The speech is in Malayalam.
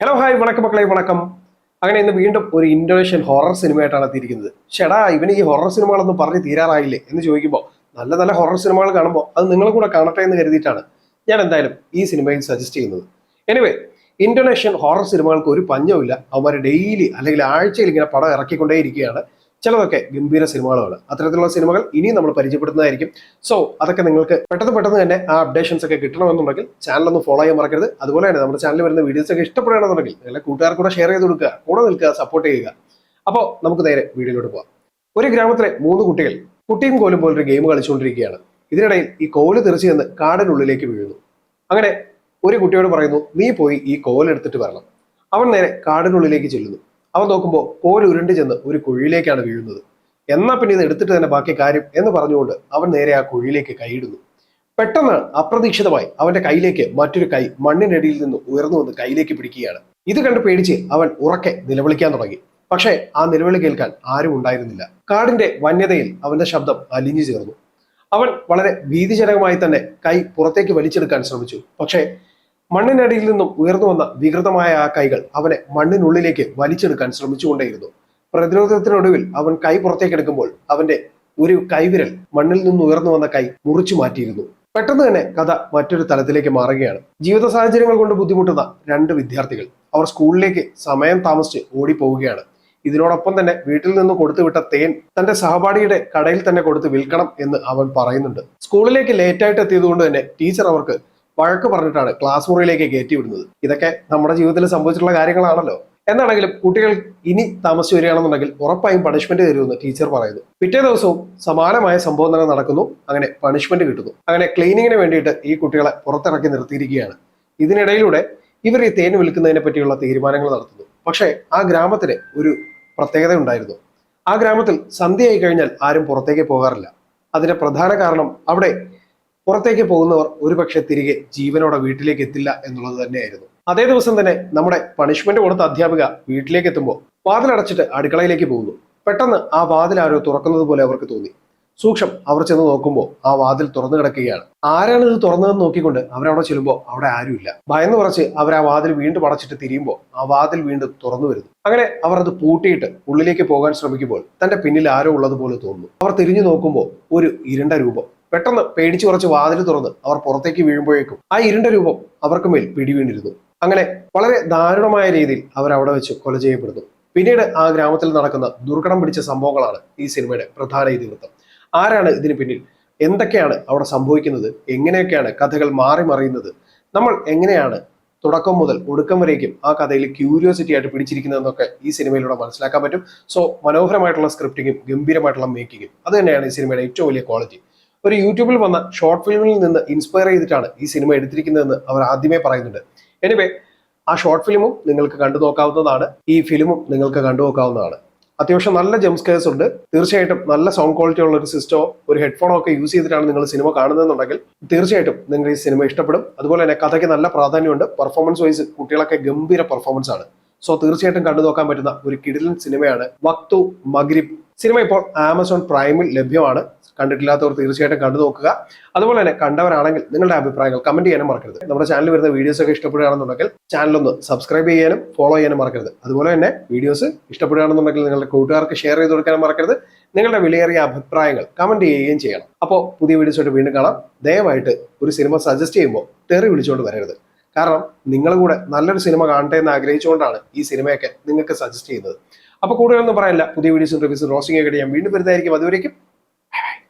ഹലോ ഹായ് വണക്കം മക്കളെ വണക്കം. അങ്ങനെ ഇന്ന് വീണ്ടും ഒരു ഇന്തോനേഷ്യൻ ഹൊറർ സിനിമയായിട്ടാണ് എത്തിയിരിക്കുന്നത്. ചേടാ ഇവന് ഈ ഹൊറർ സിനിമകളൊന്നും പറഞ്ഞ് തീരാറായില്ലേ എന്ന് ചോദിക്കുമ്പോൾ നല്ല നല്ല ഹൊറർ സിനിമകൾ കാണുമ്പോൾ അത് നിങ്ങളും കൂടെ കാണട്ടെ എന്ന് കരുതിയിട്ടാണ് ഞാൻ എന്തായാലും ഈ സിനിമയിൽ സജസ്റ്റ് ചെയ്യുന്നത്. എനിവേ, ഇന്തോനേഷ്യൻ ഹൊറർ സിനിമകൾക്ക് ഒരു പഞ്ഞവുമില്ല. അവന്മാർ ഡെയിലി അല്ലെങ്കിൽ ആഴ്ചയിൽ ഇങ്ങനെ പടം ഇറക്കിക്കൊണ്ടേയിരിക്കുകയാണ്. ചിലതൊക്കെ ഗംഭീര സിനിമകളാണ്. അത്തരത്തിലുള്ള സിനിമകൾ ഇനിയും നമ്മൾ പരിചയപ്പെടുന്നതായിരിക്കും. സോ അതൊക്കെ നിങ്ങൾക്ക് പെട്ടെന്ന് തന്നെ ആ അപ്ഡേഷൻസ് ഒക്കെ കിട്ടണമെന്നുണ്ടെങ്കിൽ ചാനൽ ഒന്ന് ഫോളോ ചെയ്യാൻ മറക്കരുത്. അതുപോലെ തന്നെ നമ്മുടെ ചാനലിൽ വരുന്ന വീഡിയോസ് ഒക്കെ ഇഷ്ടപ്പെടുകയാണെന്നുണ്ടെങ്കിൽ നിങ്ങളുടെ കൂട്ടുകാർക്ക് കൂടെ ഷെയർ ചെയ്ത് കൊടുക്കുക, കൂടെ നിൽക്കുക, സപ്പോർട്ട് ചെയ്യുക. അപ്പോൾ നമുക്ക് നേരെ വീഡിയോയിലോട്ട് പോകാം. ഒരു ഗ്രാമത്തിലെ 3 കുട്ടികൾ കുട്ടിയും കോലും പോലൊരു ഗെയിം കളിച്ചുകൊണ്ടിരിക്കുകയാണ്. ഇതിനിടയിൽ ഈ കോല് തെറിച്ച് ചെന്ന് കാടിനുള്ളിലേക്ക് വീഴുന്നു. അങ്ങനെ ഒരു കുട്ടിയോട് പറയുന്നു, നീ പോയി ഈ കോലെടുത്തിട്ട് വരണം. അവൻ നേരെ കാടിനുള്ളിലേക്ക് ചെല്ലുന്നു. അവൻ നോക്കുമ്പോൾ കോൽ ഉരുണ്ട് ചെന്ന് ഒരു കുഴിയിലേക്കാണ് വീഴുന്നത്. എന്നാ പിന്നെ ഇത് എടുത്തിട്ട് തന്നെ ബാക്കി കാര്യം എന്ന് പറഞ്ഞുകൊണ്ട് അവൻ നേരെ ആ കുഴിയിലേക്ക് കൈയിടുന്നു. പെട്ടെന്ന് അപ്രതീക്ഷിതമായി അവന്റെ കൈയിലേക്ക് മറ്റൊരു കൈ മണ്ണിനടിയിൽ നിന്ന് ഉയർന്നു വന്ന് കൈയിലേക്ക് പിടിക്കുകയാണ്. ഇത് കണ്ട് പേടിച്ച് അവൻ ഉറക്കെ നിലവിളിക്കാൻ തുടങ്ങി. പക്ഷേ ആ നിലവിളി കേൾക്കാൻ ആരും ഉണ്ടായിരുന്നില്ല. കാടിന്റെ വന്യതയിൽ അവന്റെ ശബ്ദം അലിഞ്ഞു ചേർന്നു. അവൻ വളരെ ഭീതിജനകമായി തന്നെ കൈ പുറത്തേക്ക് വലിച്ചെടുക്കാൻ ശ്രമിച്ചു. പക്ഷേ മണ്ണിനടിയിൽ നിന്നും ഉയർന്നു വന്ന വികൃതമായ ആ കൈകൾ അവനെ മണ്ണിനുള്ളിലേക്ക് വലിച്ചെടുക്കാൻ ശ്രമിച്ചുകൊണ്ടേയിരുന്നു. പ്രതിരോധത്തിനൊടുവിൽ അവൻ കൈ പുറത്തേക്ക് എടുക്കുമ്പോൾ അവന്റെ ഒരു കൈവിരൽ മണ്ണിൽ നിന്ന് ഉയർന്നു വന്ന കൈ മുറിച്ചു മാറ്റിയിരുന്നു. പെട്ടെന്ന് തന്നെ കഥ മറ്റൊരു തലത്തിലേക്ക് മാറുകയാണ്. ജീവിത സാഹചര്യങ്ങൾ കൊണ്ട് ബുദ്ധിമുട്ടുന്ന 2 വിദ്യാർത്ഥികൾ അവർ സ്കൂളിലേക്ക് സമയം താമസിച്ച് ഓടിപ്പോവുകയാണ്. ഇതിനോടൊപ്പം തന്നെ വീട്ടിൽ നിന്ന് കൊടുത്തുവിട്ട തേൻ തന്റെ സഹപാഠിയുടെ കടയിൽ തന്നെ കൊടുത്ത് വിൽക്കണം എന്ന് അവൻ പറയുന്നുണ്ട്. സ്കൂളിലേക്ക് ലേറ്റായിട്ട് എത്തിയത് കൊണ്ട് തന്നെ ടീച്ചർ അവർക്ക് വഴക്ക് പറഞ്ഞിട്ടാണ് ക്ലാസ് മുറിയിലേക്ക് കയറ്റി വിടുന്നത്. ഇതൊക്കെ നമ്മുടെ ജീവിതത്തിൽ സംഭവിച്ചിട്ടുള്ള കാര്യങ്ങളാണല്ലോ. എന്നാണെങ്കിലും കുട്ടികൾ ഇനി താമസിച്ചു വരികയാണെന്നുണ്ടെങ്കിൽ ഉറപ്പായും പണിഷ്മെന്റ് തരുമെന്ന് ടീച്ചർ പറയുന്നു. പിറ്റേ ദിവസവും സമാനമായ സംഭവം തന്നെ നടക്കുന്നു. അങ്ങനെ പണിഷ്മെന്റ് കിട്ടുന്നു. അങ്ങനെ ക്ലീനിങ്ങിന് വേണ്ടിയിട്ട് ഈ കുട്ടികളെ പുറത്തിറക്കി നിർത്തിയിരിക്കുകയാണ്. ഇതിനിടയിലൂടെ ഇവർ ഈ തേൻ വിൽക്കുന്നതിനെ പറ്റിയുള്ള തീരുമാനങ്ങൾ നടത്തുന്നു. പക്ഷേ ആ ഗ്രാമത്തിന് ഒരു പ്രത്യേകത ഉണ്ടായിരുന്നു. ആ ഗ്രാമത്തിൽ സന്ധ്യയായി കഴിഞ്ഞാൽ ആരും പുറത്തേക്ക് പോകാറില്ല. അതിന്റെ പ്രധാന കാരണം അവിടെ പുറത്തേക്ക് പോകുന്നവർ ഒരുപക്ഷെ തിരികെ ജീവനോടെ വീട്ടിലേക്ക് എത്തില്ല എന്നുള്ളത് തന്നെയായിരുന്നു. അതേ ദിവസം തന്നെ നമ്മുടെ പണിഷ്മെന്റ് കൊടുത്ത അധ്യാപിക വീട്ടിലേക്ക് എത്തുമ്പോൾ വാതിലടച്ചിട്ട് അടുക്കളയിലേക്ക് പോകുന്നു. പെട്ടെന്ന് ആ വാതിൽ ആരോ തുറക്കുന്നത് പോലെ അവർക്ക് തോന്നി. സൂക്ഷം അവർ ചെന്ന് നോക്കുമ്പോൾ ആ വാതിൽ തുറന്നു കിടക്കുകയാണ്. ആരാണ് ഇത് തുറന്നതെന്ന് നോക്കിക്കൊണ്ട് അവരവിടെ ചെല്ലുമ്പോൾ അവിടെ ആരുമില്ല. ഭയന്ന് പറച്ച് അവർ ആ വാതിൽ വീണ്ടും അടച്ചിട്ട് തിരിയുമ്പോൾ ആ വാതിൽ വീണ്ടും തുറന്നു വരുന്നു. അങ്ങനെ അവർ അത് പൂട്ടിയിട്ട് ഉള്ളിലേക്ക് പോകാൻ ശ്രമിക്കുമ്പോൾ തന്റെ പിന്നിൽ ആരോ ഉള്ളതുപോലെ തോന്നുന്നു. അവർ തിരിഞ്ഞു നോക്കുമ്പോൾ ഒരു ഇരുണ്ട രൂപം. പെട്ടെന്ന് പേടിച്ചു കുറച്ച് വാതിൽ തുറന്ന് അവർ പുറത്തേക്ക് വീഴുമ്പോഴേക്കും ആ ഇരുണ്ട രൂപം അവർക്ക് മേൽ പിടിവീണിരുന്നു. അങ്ങനെ വളരെ ദാരുണമായ രീതിയിൽ അവർ അവിടെ വെച്ച് കൊല ചെയ്യപ്പെടുന്നു. പിന്നീട് ആ ഗ്രാമത്തിൽ നടക്കുന്ന ദുർഘടം പിടിച്ച സംഭവങ്ങളാണ് ഈ സിനിമയുടെ പ്രധാന ഇതിവൃത്തം. ആരാണ് ഇതിന് പിന്നിൽ, എന്തൊക്കെയാണ് അവിടെ സംഭവിക്കുന്നത്, എങ്ങനെയൊക്കെയാണ് കഥകൾ മാറി മറിയുന്നത്, നമ്മൾ എങ്ങനെയാണ് തുടക്കം മുതൽ ഒടുക്കം വരേക്കും ആ കഥയിൽ ക്യൂരിയോസിറ്റി ആയിട്ട് പിടിച്ചിരിക്കുന്നതെന്നൊക്കെ ഈ സിനിമയിലൂടെ മനസ്സിലാക്കാൻ പറ്റും. സോ മനോഹരമായിട്ടുള്ള സ്ക്രിപ്റ്റിങ്ങും ഗംഭീരമായിട്ടുള്ള മേക്കിങ്ങും അത് തന്നെയാണ് ഈ സിനിമയുടെ ഏറ്റവും വലിയ ക്വാളിറ്റി. ഒരു യൂട്യൂബിൽ വന്ന ഷോർട്ട് ഫിലിമിൽ നിന്ന് ഇൻസ്പയർ ചെയ്തിട്ടാണ് ഈ സിനിമ എടുത്തിരിക്കുന്നതെന്ന് അവർ ആദ്യമേ പറയുന്നുണ്ട്. എനിവേ, ആ ഷോർട്ട് ഫിലിമും നിങ്ങൾക്ക് കണ്ടു നോക്കാവുന്നതാണ്. ഈ ഫിലിമും നിങ്ങൾക്ക് കണ്ടു നോക്കാവുന്നതാണ്. അത്യാവശ്യം നല്ല ജംസ്കേഴ്സ് ഉണ്ട്. തീർച്ചയായിട്ടും നല്ല സൗണ്ട് ക്വാളിറ്റി ഉള്ള ഒരു സിസ്റ്റമോ ഒരു ഹെഡ്ഫോണോ ഒക്കെ യൂസ് ചെയ്തിട്ടാണ് നിങ്ങൾ സിനിമ കാണുന്നതെന്നുണ്ടെങ്കിൽ തീർച്ചയായിട്ടും നിങ്ങൾ ഈ സിനിമ ഇഷ്ടപ്പെടും. അതുപോലെ തന്നെ കഥയ്ക്ക് നല്ല പ്രാധാന്യമുണ്ട്. പെർഫോമൻസ് വൈസ് കുട്ടികളൊക്കെ ഗംഭീര പെർഫോമൻസ് ആണ്. സോ തീർച്ചയായിട്ടും കണ്ടു നോക്കാൻ പറ്റുന്ന ഒരു കിടിലൻ സിനിമയാണ് വക്തു മഗ്രിബ്. സിനിമ ഇപ്പോൾ ആമസോൺ പ്രൈമിൽ ലഭ്യമാണ്. കണ്ടിട്ടില്ലാത്തവർ തീർച്ചയായിട്ടും കണ്ടു നോക്കുക. അതുപോലെ തന്നെ കണ്ടവരാണെങ്കിൽ നിങ്ങളുടെ അഭിപ്രായങ്ങൾ കമന്റ് ചെയ്യാനും മറക്കരുത്. നമ്മുടെ ചാനലിൽ വരുന്ന വീഡിയോസ് ഒക്കെ ഇഷ്ടപ്പെടുകയാണെന്നുണ്ടെങ്കിൽ ചാനലൊന്ന് സബ്സ്ക്രൈബ് ചെയ്യാനും ഫോളോ ചെയ്യാനും മറക്കരുത്. അതുപോലെ തന്നെ വീഡിയോസ് ഇഷ്ടപ്പെടുകയാണെന്നുണ്ടെങ്കിൽ നിങ്ങളുടെ കൂട്ടുകാർക്ക് ഷെയർ ചെയ്ത് കൊടുക്കാനും മറക്കരുത്. നിങ്ങളുടെ വിലയേറിയ അഭിപ്രായങ്ങൾ കമന്റ് ചെയ്യുകയും ചെയ്യണം. അപ്പോൾ പുതിയ വീഡിയോസായിട്ട് വീണ്ടും കാണാം. ദയവായിട്ട് ഒരു സിനിമ സജസ്റ്റ് ചെയ്യുമ്പോൾ തെറി വിളിച്ചുകൊണ്ട് വരരുത്. കാരണം നിങ്ങൾ കൂടെ നല്ലൊരു സിനിമ കാണട്ടെ എന്ന് ആഗ്രഹിച്ചുകൊണ്ടാണ് ഈ സിനിമയൊക്കെ നിങ്ങൾക്ക് സജസ്റ്റ് ചെയ്യുന്നത്. അപ്പോൾ കൂടുതലൊന്നും പറയില്ല. പുതിയ വീഡിയോസും റിവ്യൂസും റോസ്റ്റിംഗ് ഒക്കെ ഞാൻ വീണ്ടും വരുന്നതായിരിക്കും. അതുവരേക്കും